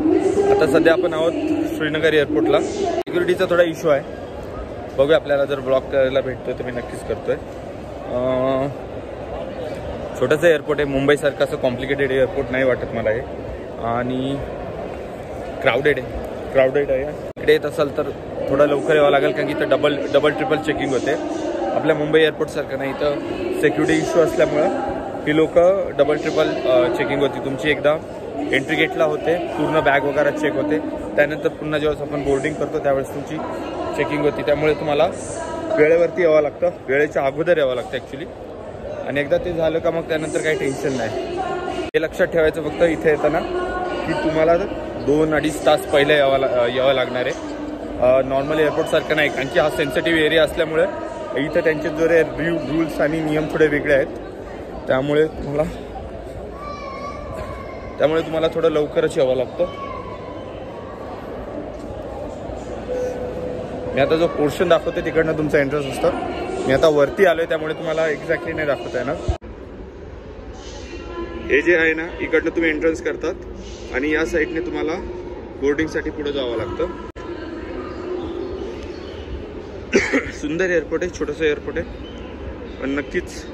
आता सध्या आपण आहोत श्रीनगर एअरपोर्टला। सिक्युरिटीचा थोडा इश्यू आहे, बघूया आपल्याला जर ब्लॉक करायला भेटतोय तर मी नक्कीच करतोय। छोटंसं एअरपोर्ट आहे, मुंबईसारखं असं कॉम्प्लिकेटेड एअरपोर्ट नाही वाटत मला हे, आणि क्राउडेड आहे। इकडे येत असाल तर थोडा लवकर यावं लागेल, कारण की इथं डबल ट्रिपल चेकिंग होते। आपल्या मुंबई एअरपोर्टसारखं नाही, इथं सिक्युरिटी इश्यू असल्यामुळं ही लोक डबल ट्रिपल चेकिंग होती। तुमची एकदा एंट्री गेटला होते, पूर्ण बॅग वगैरे चेक होते, त्यानंतर पुन्हा जेव्हा आपण बोर्डिंग करतो त्यावेळेस तुमची चेकिंग होती। त्यामुळे तुम्हाला वेळेवरती यावं लागतं, वेळेच्या अगोदर यावं लागतं ॲक्च्युली, आणि एकदा ते झालं का मग त्यानंतर काही टेन्शन नाही। हे लक्षात ठेवायचं फक्त इथे येताना की तुम्हाला 2-2.5 तास पहिले यावं लागणार आहे। नॉर्मल एअरपोर्टसारखं नाही, कारण की हा सेन्सिटिव्ह एरिया असल्यामुळे इथं त्यांचे जरे रूल्स आणि नियम थोडे वेगळे आहेत। त्यामुळे तुम्हाला थोडं लवकरच यावं लागतं। मी आता जो पोर्शन दाखवते तिकडनं तुमचा एंट्रन्स असतं। मी आता वरती आलोय त्यामुळे तुम्हाला एक्झॅक्टली नाही दाखवता येणार। हे जे आहे ना, इकडनं तुम्ही एंट्रन्स करतात आणि या साईडने तुम्हाला बोर्डिंगसाठी पुढे जावं लागतं। सुंदर एअरपोर्ट आहे, छोटंसं एअरपोर्ट आहे, पण नक्कीच